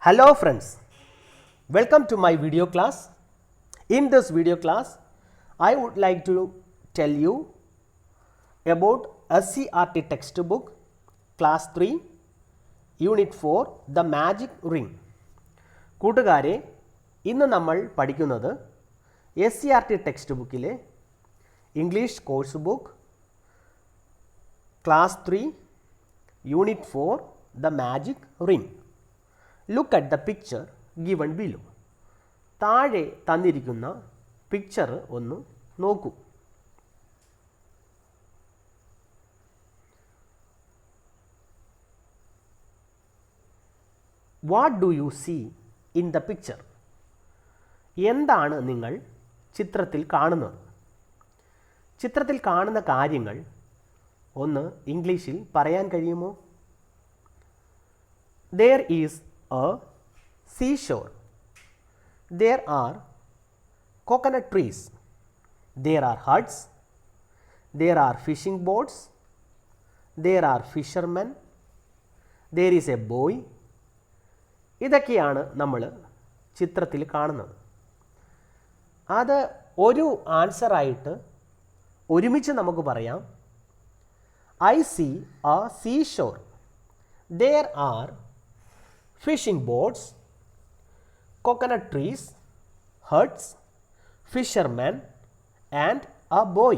Hello friends, welcome to my video class. In this video class, I would like to tell you about SCRT textbook class 3 unit 4 The Magic Ring. കൂട്ടുകാരെ, ഇന്ന് നമ്മൾ പഠിക്കുന്നത് SCRT textbookലെ English course book class 3 unit 4 The Magic Ring. Look at the picture given below. താഴെ തന്നിരിക്കുന്ന picture ഒന്ന് നോക്കൂ. What do you see in the picture? എന്താണ് നിങ്ങൾ ചിത്രത്തിൽ കാണുന്നത്? ചിത്രത്തിൽ കാണുന്ന കാര്യങ്ങൾ ഒന്ന് ഇംഗ്ലീഷിൽ പറയാൻ കഴിയുമോ? There is a seashore. There are coconut trees. There are huts. There are fishing boats. There are fishermen. There is a boy. ഇതൊക്കെയാണ് നമ്മൾ ചിത്രത്തിൽ കാണുന്നത്. അത് ഒരു ആൻസറായിട്ട് ഒരുമിച്ച് നമുക്ക് പറയാം. I see a seashore. There are fishing boats, coconut trees, huts, fishermen and a boy.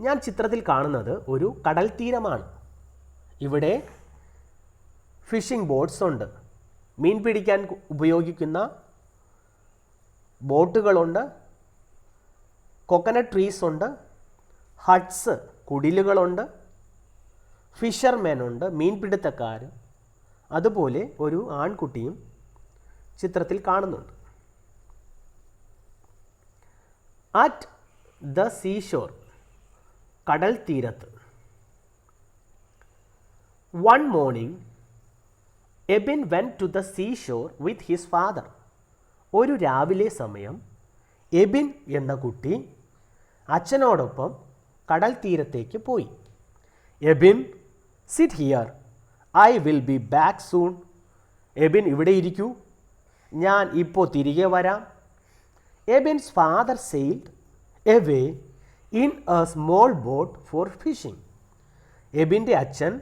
ഞാൻ ചിത്രത്തിൽ കാണുന്നത് ഒരു കടൽ തീരമാണ്. ഇവിടെ ഫിഷിംഗ് ബോട്ട്സ് ഉണ്ട്, മീൻ പിടിക്കാൻ ഉപയോഗിക്കുന്ന ബോട്ടുകളുണ്ട്, കൊക്കനട്ട് ട്രീസ് ഉണ്ട്, ഹട്ട്സ് കുടിലുകളുണ്ട്, ഫിഷർമാൻ ഉണ്ട്, മീൻപിടുത്തക്കാർ, അതുപോലെ ഒരു ആൺകുട്ടിയും ചിത്രത്തിൽ കാണുന്നുണ്ട്. അറ്റ് ദ സീഷോർ, കടൽ തീരത്ത്. One morning Ebin went to the seashore with his father. ഒരു രാവിലെ സമയം എബിൻ എന്ന കുട്ടി അച്ഛനോടൊപ്പം കടൽ തീരത്തേക്ക് പോയി. Ebin, sit here, I will be back soon. Ebin, ഇവിടെ ഇരിക്കൂ, ഞാൻ ഇപ്പോൾ തിരികെ വരാം. Ebin's father sailed away in a small boat for fishing. എബിൻ്റെ അച്ഛൻ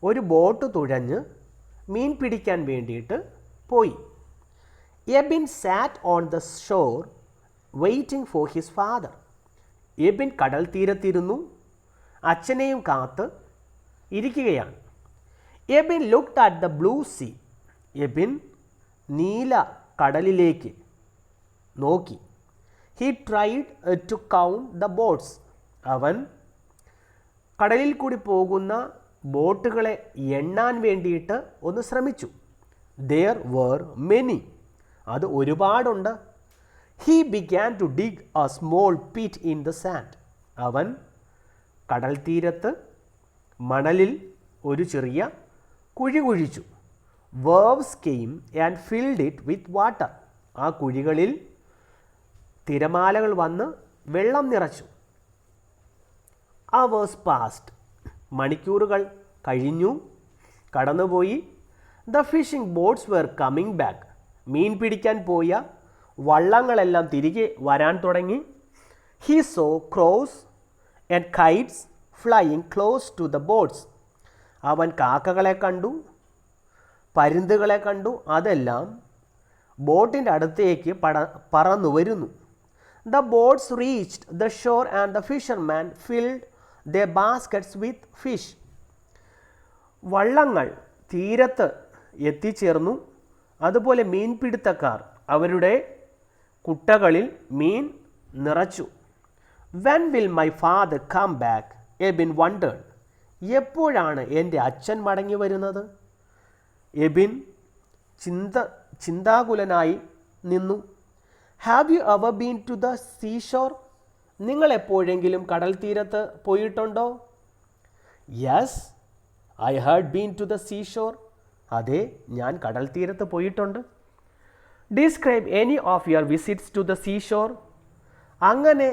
ഒരു ബോട്ട് തുഴഞ്ഞ് മീൻ പിടിക്കാൻ വേണ്ടിയിട്ട് പോയി. Ebin sat on the shore waiting for his father. Ebin കടൽ തീരത്തിരുന്നു, അച്ഛനെയും കാത്ത് ഇരിക്കുകയാണ്. Ebin looked at the blue sea. Ebin നീല കടലിലേക്ക് നോക്കി. He tried to count the boats. അവൻ കടലിൽ കൂടി പോകുന്ന ബോട്ടുകളെ എണ്ണാൻ വേണ്ടിയിട്ട് ഒന്ന് ശ്രമിച്ചു. There were many. അത് ഒരുപാടുണ്ട്. He began to dig a small pit in the sand. അവൻ കടൽ തീരത്ത് മണലിൽ ഒരു ചെറിയ കുഴി കുഴിച്ചു. Waves came and filled it with water. ആ കുഴികളിൽ തിരമാലകൾ വന്ന് വെള്ളം നിറച്ചു. Hours passed. മണിക്കൂറുകൾ കഴിഞ്ഞു, കടന്നുപോയി. The fishing boats were coming back. മീൻ പിടിക്കാൻ പോയ വള്ളങ്ങളെല്ലാം തിരികെ വരാൻ തുടങ്ങി. He saw crows and kites flying close to the boats. അവൻ കാക്കകളെ കണ്ടു, പരുന്തുകളെ കണ്ടു, അതെല്ലാം ബോട്ടിൻ്റെ അടുത്തേക്ക് പറന്നു വരുന്നു. The boats reached the shore and the fisherman filled the baskets with fish. വള്ളങ്ങൾ തീരത്ത് എത്തിച്ചേർന്നു, അതുപോലെ മീൻപിടുത്തക്കാർ അവരുടെ കുട്ടകളിൽ മീൻ നിറച്ചു. When will my father come back? Ebin wondered. എപ്പോഴാണ് എൻ്റെ അച്ഛൻ മടങ്ങി വരുന്നത്? എബിൻ ചിന്താകുലനായി നിന്നു. Have you ever been to the seashore? നിങ്ങൾ എപ്പോഴെങ്കിലും കടൽ തീരത്ത് പോയിട്ടുണ്ടോ? Yes, I had been to the seashore. അതെ, ഞാൻ കടൽ തീരത്ത് പോയിട്ടുണ്ട്. Describe any of your visits to the seashore. അങ്ങനെ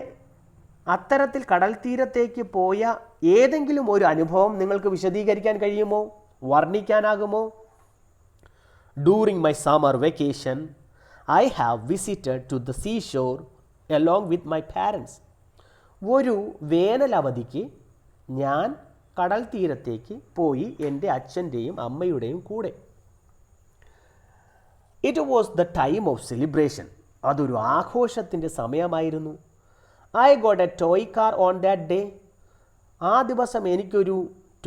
അത്തരത്തിൽ കടൽ തീരത്തേക്ക് പോയ ഏതെങ്കിലും ഒരു അനുഭവം നിങ്ങൾക്ക് വിശദീകരിക്കാൻ കഴിയുമോ? വർണ്ണിക്കാനാകുമോ? During my summer vacation, I have visited to the seashore along with my parents. ഒരു വേനലവധിക്ക് ഞാൻ കടൽ തീരത്തേക്ക് പോയി എൻ്റെ അച്ഛൻ്റെയും അമ്മയുടെയും കൂടെ. It was the time of celebration. അതൊരു ആഘോഷത്തിൻ്റെ സമയമായിരുന്നു. I got a toy car on that day. ആ ദിവസം എനിക്കൊരു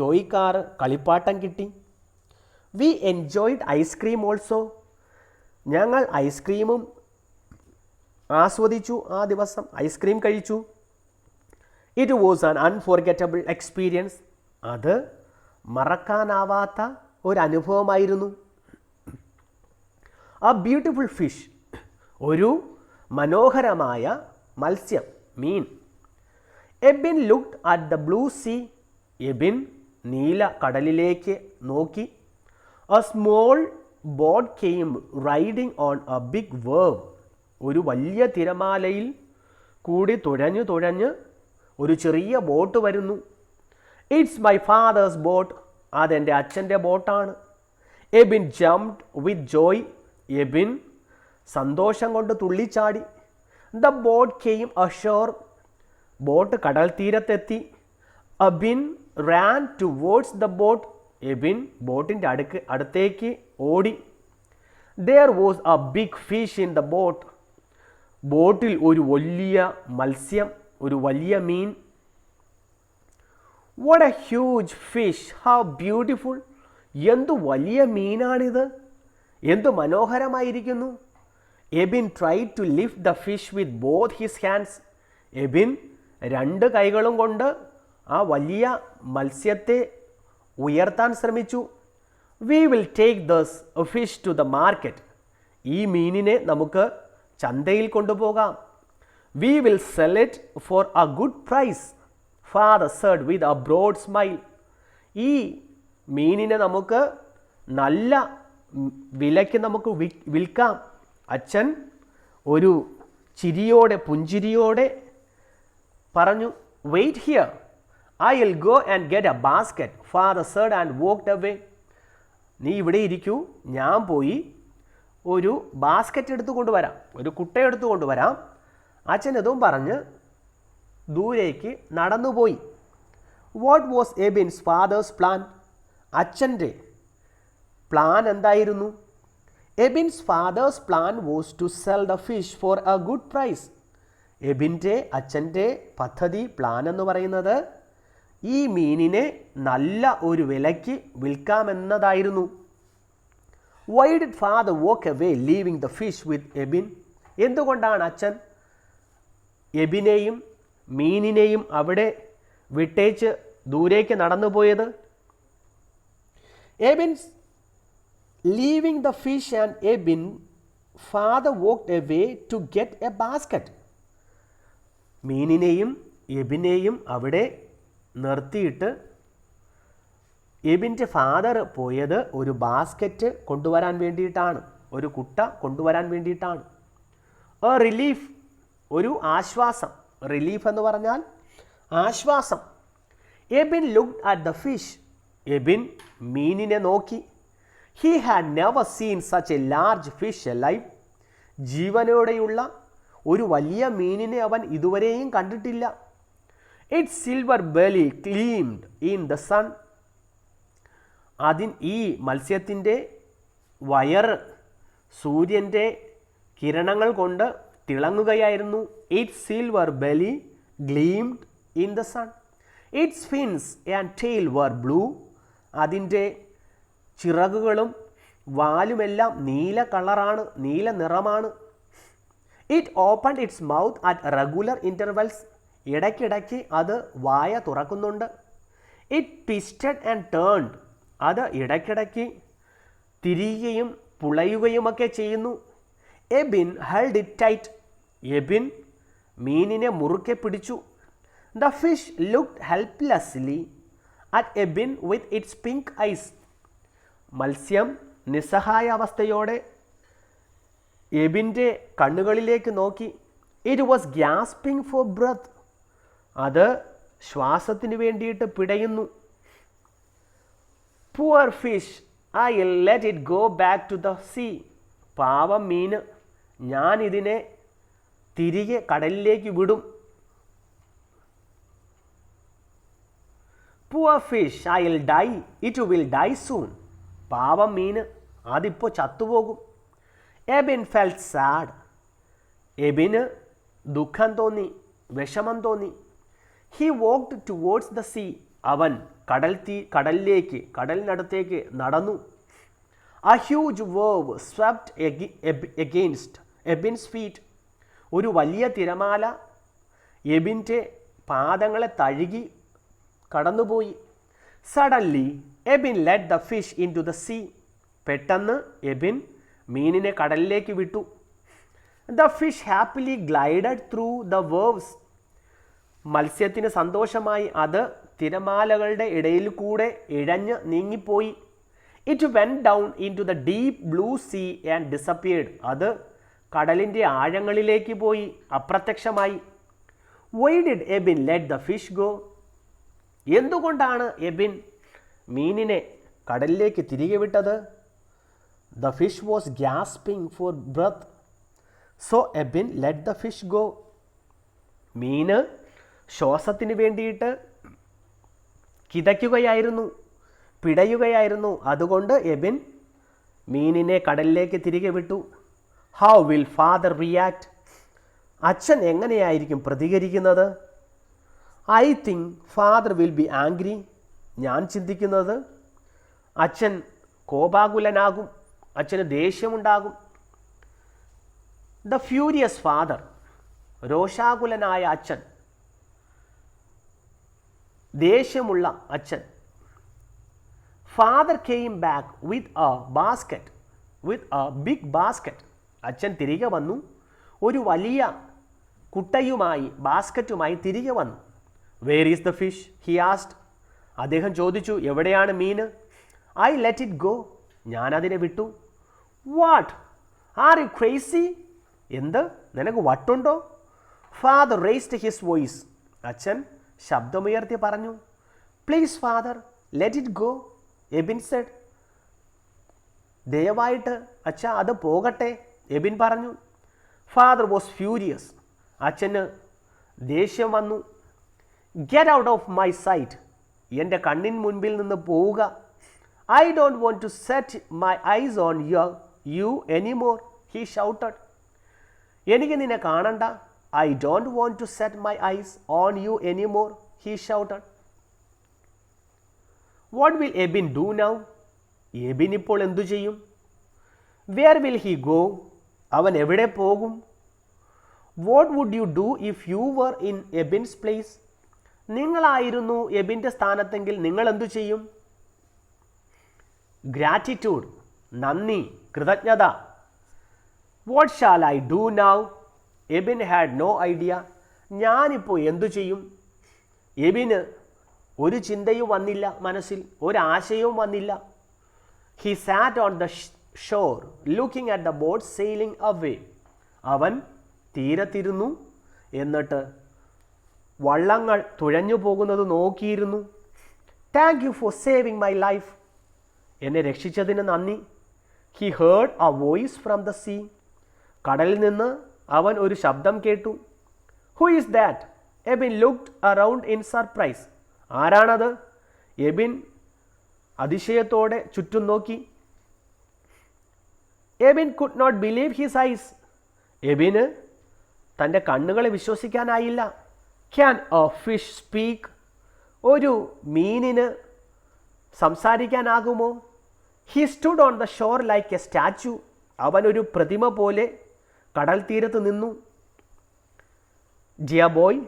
ടോയ് കാർ കളിപ്പാട്ടം കിട്ടി. We enjoyed ice cream also. ഞങ്ങൾ ഐസ്ക്രീമും ആസ്വദിച്ചു. ആ ദിവസം ഐസ്ക്രീം കഴിച്ചു. It was an unforgettable experience. അത് മറക്കാനാവാത്ത ഒരനുഭവമായിരുന്നു. A beautiful fish. ഒരു മനോഹരമായ മത്സ്യം, മീൻ. Ebin looked at the blue sea. Ebin നീല കടലിലേക്ക് നോക്കി. A small boat came riding on A big wave. ഒരു വലിയ തിരമാലയിൽ കൂടി തുഴഞ്ഞ് ഒരു ചെറിയ ബോട്ട് വരുന്നു. It's my father's boat. അതെൻ്റെ അച്ഛൻ്റെ ബോട്ടാണ്. Ebin jumped with joy. Ebin സന്തോഷം കൊണ്ട് തുള്ളിച്ചാടി. The boat came ashore. Boat കടൽ തീരത്തെത്തി. Ebin ran towards the boat. Ebin ബോട്ടിൻ്റെ അടുത്തേക്ക് ഓടി. There was a big fish in the boat. ബോട്ടിൽ ഒരു വലിയ മത്സ്യം, ഒരു വലിയ മീൻ. What a huge fish, how beautiful. എന്തു വലിയ മീനാണിത്, എന്തു മനോഹരമായിരിക്കുന്നു. Ebin tried to lift the fish with both his hands. Ebin രണ്ട് കൈകളും കൊണ്ട് ആ വലിയ മത്സ്യത്തെ ഉയർത്താൻ ശ്രമിച്ചു. We will take this fish to the market. ഈ മീനിനെ നമുക്ക് ചന്തയിൽ കൊണ്ടുപോകാം. We will sell it for a good price, father said with a broad smile. ഈ മീനിനെ നമുക്ക് നല്ല വിലയ്ക്ക് നമുക്ക് വിൽക്കാം. അച്ഛൻ ഒരു പുഞ്ചിരിയോടെ പറഞ്ഞു. Wait here, I will go and get a basket, father said and walked away. നീ ഇവിടെ ഇരിക്കൂ, ഞാൻ പോയി ഒരു ബാസ്ക്കറ്റ് എടുത്തു കൊണ്ടുവരാം, ഒരു കുട്ട എടുത്തു കൊണ്ടുവരാം. അച്ഛൻ ഇതും പറഞ്ഞ് ദൂരേക്ക് നടന്നുപോയി. What was Ebin's father's plan? അച്ഛൻ്റെ പ്ലാൻ എന്തായിരുന്നു? Ebin's father's plan was to sell the fish for a good price. അച്ഛൻ്റെ പദ്ധതി, പ്ലാൻ എന്ന് പറയുന്നത് ഈ മീനിനെ നല്ല ഒരു വിലയ്ക്ക് വിൽക്കാമെന്നതായിരുന്നു. Why did father walk away leaving the fish with Ebin? എന്തുകൊണ്ടാണ് അച്ഛൻ എബിനെയും മീനിനെയും അവിടെ വിട്ടേച്ച് ദൂരേക്ക് നടന്നുപോയത്? Ebin's leaving the fish and Ebin, father walked away to get a basket. മീനിനെയും എബിനെയും അവിടെ നിർത്തിയിട്ട് എബിൻ്റെ ഫാദർ പോയത് ഒരു ബാസ്ക്കറ്റ് കൊണ്ടുവരാൻ വേണ്ടിയിട്ടാണ്, ഒരു കുട്ട കൊണ്ടുവരാൻ വേണ്ടിയിട്ടാണ്. എ റിലീഫ്, ഒരു ആശ്വാസം. റിലീഫ് എന്ന് പറഞ്ഞാൽ ആശ്വാസം. Ebin looked at the fish. Ebin മീനിനെ നോക്കി. He had never seen such a large fish alive. ജീവനോടെയുള്ള ഒരു വലിയ മീനിനെ അവൻ ഇതുവരെയും കണ്ടിട്ടില്ല. Its silver belly gleamed in the sun. ഈ മത്സ്യത്തിൻ്റെ വയറ് സൂര്യൻ്റെ കിരണങ്ങൾ കൊണ്ട് തിളങ്ങുകയായിരുന്നു. Its silver belly gleamed in the sun. Its fins and tail were blue. അതിൻ്റെ ചിറകുകളും വാലുമെല്ലാം നീല കളറാണ്, നീല നിറമാണ്. It opened its mouth at regular intervals. ഇടയ്ക്കിടയ്ക്ക് അത് വായ തുറക്കുന്നുണ്ട്. It twisted and turned. അത് ഇടയ്ക്കിടയ്ക്ക് തിരിയുകയും പുളയുകയുമൊക്കെ ചെയ്യുന്നു. Ebin held it tight. Ebin മീനിനെ മുറുക്കെ പിടിച്ചു. The fish looked helplessly at Ebin with its pink eyes. മത്സ്യം നിസ്സഹായ അവസ്ഥയോടെ എബിൻ്റെ കണ്ണുകളിലേക്ക് നോക്കി. It was gasping for breath. അത് ശ്വാസത്തിന് വേണ്ടിയിട്ട് പിടയുന്നു. Poor fish, I'll let it go back to the sea. പാവം മീന്, ഞാൻ ഇതിനെ തിരികെ കടലിലേക്ക് വിടും. Poor fish, I'll die. It will die soon. പാവം മീന്, അതിപ്പോൾ ചത്തുപോകും. Ebin felt sad. എബിന് ദുഃഖം തോന്നി, വിഷമം തോന്നി. He walked towards the sea. അവൻ കടലിനടുത്തേക്ക് നടന്നു. A huge wave swept against Ebins feet. ഒരു വലിയ തിരമാല എബിൻ്റെ പാദങ്ങളെ തഴുകി കടന്നുപോയി. Suddenly Ebin let the fish into the sea. പെട്ടെന്ന് എബിൻ മീനിനെ കടലിലേക്ക് വിട്ടു. The fish happily glided through the waves. മത്സ്യത്തിന് സന്തോഷമായി അത് തിരമാലകളുടെ ഇടയിൽ കൂടെ ഇഴഞ്ഞ് നീങ്ങിപ്പോയി. It went down into the deep blue sea and disappeared. അത് കടലിൻ്റെ ആഴങ്ങളിലേക്ക് പോയി, അപ്രത്യക്ഷമായി. Why did Ebin let the fish go? എന്തുകൊണ്ടാണ് എബിൻ മീനിനെ കടലിലേക്ക് തിരികെ വിട്ടത്? The fish was gasping for breath. So Ebin let the fish go. മീന് ശ്വാസത്തിന് വേണ്ടിയിട്ട് കിതയ്ക്കുകയായിരുന്നു, പിടയുകയായിരുന്നു. അതുകൊണ്ട് എബിൻ മീനിനെ കടലിലേക്ക് തിരികെ വിട്ടു. How will father react? അച്ഛൻ എങ്ങനെയായിരിക്കും പ്രതികരിക്കുന്നത്? I think father will be angry. ഞാൻ ചിന്തിക്കുന്നത് അച്ഛൻ കോപാകുലനാകും, അച്ഛന് ദേഷ്യമുണ്ടാകും. ദ ഫ്യൂരിയസ് ഫാദർ, രോഷാകുലനായ അച്ഛൻ, ദേഷ്യമുള്ള അച്ഛൻ. Father came back with a big basket. അച്ഛൻ തിരികെ വന്നു, ഒരു വലിയ കുട്ടയുമായി, ബാസ്ക്കറ്റുമായി തിരികെ വന്നു. Where is the fish? He asked. അദ്ദേഹം ചോദിച്ചു, എവിടെയാണ് മീന്? I let it go. ഞാനതിനെ വിട്ടു. What, are you crazy? എന്ത്, നിനക്ക് വട്ടുണ്ടോ? Father raised his voice. അച്ഛൻ ശബ്ദമുയർത്തി പറഞ്ഞു. Please father, let it go, Ebin said. ദയവായിട്ട് അച്ഛ അത് പോകട്ടെ, എബിൻ പറഞ്ഞു. Father was furious. അച്ഛന് ദേഷ്യം വന്നു. Get out of my sight. എൻ്റെ കണ്ണിൻ മുൻപിൽ നിന്ന് പോവുക. I don't want to set my eyes on you anymore, he shouted. എനിക്ക് നിന്നെ കാണണ്ട. I don't want to set my eyes on you anymore, he shouted. What will Ebin do now? Ebin ഇപ്പോൾ എന്തു ചെയ്യും? Where will he go? അവൻ എവിടെ പോകും? What would you do if you were in Ebin's place? നിങ്ങളായിരുന്നു എബിൻ്റെ സ്ഥാനത്തെങ്കിൽ നിങ്ങൾ എന്തു ചെയ്യും? ഗ്രാറ്റിറ്റ്യൂഡ്, നന്ദി, കൃതജ്ഞത. What shall I do now? Ebin had no idea. ഞാനിപ്പോൾ എന്തു ചെയ്യും? എബിന് ഒരു ചിന്തയും വന്നില്ല, മനസ്സിൽ ഒരാശയവും വന്നില്ല. He sat on the shore looking at the boat sailing away. അവൻ തീരത്തിരുന്നു, എന്നിട്ട് വള്ളങ്ങൾ തുഴഞ്ഞു പോകുന്നത് നോക്കിയിരുന്നു. Thank you for saving my life. എന്നെ രക്ഷിച്ചതിന് നന്ദി. He heard a voice from the sea. കടലിൽ നിന്ന് അവൻ ഒരു ശബ്ദം കേട്ടു. Who is that? Ebin looked around in surprise. ആരാണത്? എബിൻ അതിശയത്തോടെ ചുറ്റും നോക്കി. Ebin could not believe his eyes. എബിന് തൻ്റെ കണ്ണുകളെ വിശ്വസിക്കാനായില്ല. Can a fish speak? ഒരു മീനിന് സംസാരിക്കാനാകുമോ? He stood on the shore like a statue. അവനൊരു പ്രതിമ പോലെ കടൽ തീരത്ത് നിന്നു. Dear boy,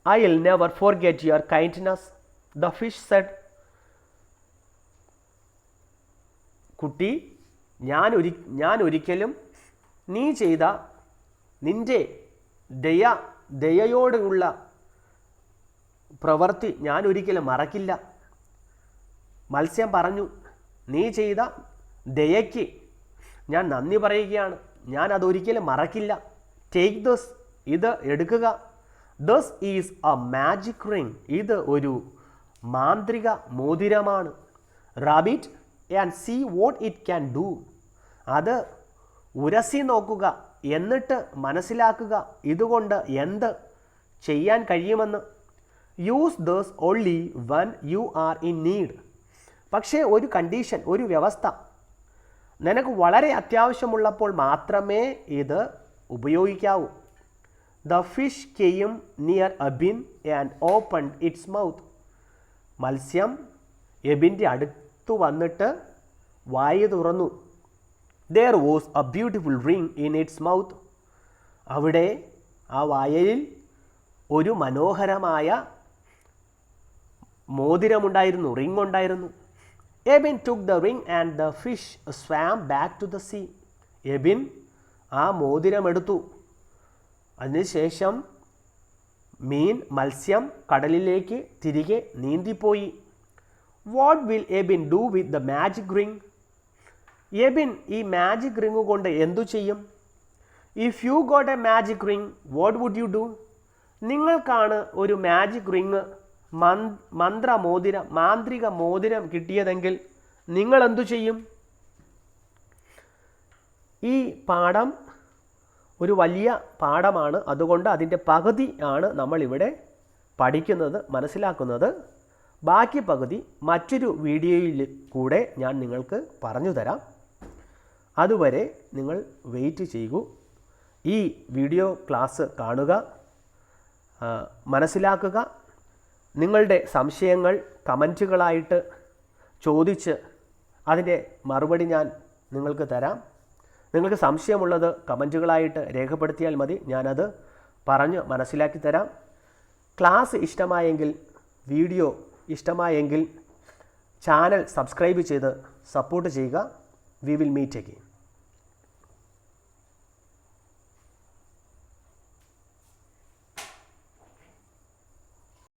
I will never forget your kindness, the fish said. കുട്ടി, ഞാൻ ഒരിക്കലും നീ ചെയ്ത നിൻ്റെ ദയയോടുള്ള പ്രവൃത്തി ഞാൻ ഒരിക്കലും മറക്കില്ല. മത്സ്യം പറഞ്ഞു, നീ ചെയ്ത ദയയ്ക്ക് ഞാൻ നന്ദി പറയുകയാണ്, ഞാൻ അതൊരിക്കലും മറക്കില്ല. ടേക്ക് ദിസ്, ഇത് എടുക്കുക. This is a magic ring. ഇത് ഒരു മാന്ത്രിക മോതിരമാണ്. Rub it, and see what it can do. അത് ഉരസി നോക്കുക, എന്നിട്ട് മനസ്സിലാക്കുക ഇതുകൊണ്ട് എന്ത് ചെയ്യാൻ കഴിയുമെന്ന്. Use those only when you are in need. പക്ഷേ ഒരു കണ്ടീഷൻ, ഒരു വ്യവസ്ഥ, നിനക്ക് വളരെ അത്യാവശ്യമുള്ളപ്പോൾ മാത്രമേ ഇത് ഉപയോഗിക്കാവൂ. The fish came near Ebin and open its mouth. മത്സ്യം എബിൻ്റെ അടുത്തു വന്നിട്ട് വായ തുറന്നു. There was a beautiful ring in its mouth. അവിടെ ആ വായയിൽ ഒരു മനോഹരമായ മോതിരമുണ്ടായിരുന്നു, റിംഗ് ഉണ്ടായിരുന്നു. Ebin took the ring and the fish swam back to the sea. Ebin ആ മോതിരമെടുത്തു. അതിനുശേഷം മത്സ്യം കടലിലേക്ക് തിരികെ നീന്തിപ്പോയി. What will Ebin do with the magic ring? Ebin ഈ മാജിക് റിംഗ് കൊണ്ട് എന്തു ചെയ്യും? If you got a magic ring what would you do? നിങ്ങൾക്കാണ് ഒരു മാജിക് റിംഗ്, മാന്ത്രിക മോതിരം കിട്ടിയതെങ്കിൽ നിങ്ങൾ എന്തു ചെയ്യും? ഈ പാഠം ഒരു വലിയ പാഠമാണ്. അതുകൊണ്ട് അതിൻ്റെ പകുതി ആണ് നമ്മളിവിടെ പഠിക്കുന്നത്, മനസ്സിലാക്കുന്നത്. ബാക്കി പകുതി മറ്റൊരു വീഡിയോയിൽ കൂടെ ഞാൻ നിങ്ങൾക്ക് പറഞ്ഞു തരാം. അതുവരെ നിങ്ങൾ വെയിറ്റ് ചെയ്യൂ. ഈ വീഡിയോ ക്ലാസ് കാണുക, മനസ്സിലാക്കുക. നിങ്ങളുടെ സംശയങ്ങൾ കമൻറ്റുകളായിട്ട് ചോദിച്ച് അതിൻ്റെ മറുപടി ഞാൻ നിങ്ങൾക്ക് തരാം. നിങ്ങൾക്ക് സംശയമുള്ളത് കമൻറ്റുകളായിട്ട് രേഖപ്പെടുത്തിയാൽ മതി, ഞാനത് പറഞ്ഞ് മനസ്സിലാക്കി തരാം. ക്ലാസ് ഇഷ്ടമായെങ്കിൽ, വീഡിയോ ഇഷ്ടമായെങ്കിൽ ചാനൽ സബ്സ്ക്രൈബ് ചെയ്ത് സപ്പോർട്ട് ചെയ്യുക. We will meet again.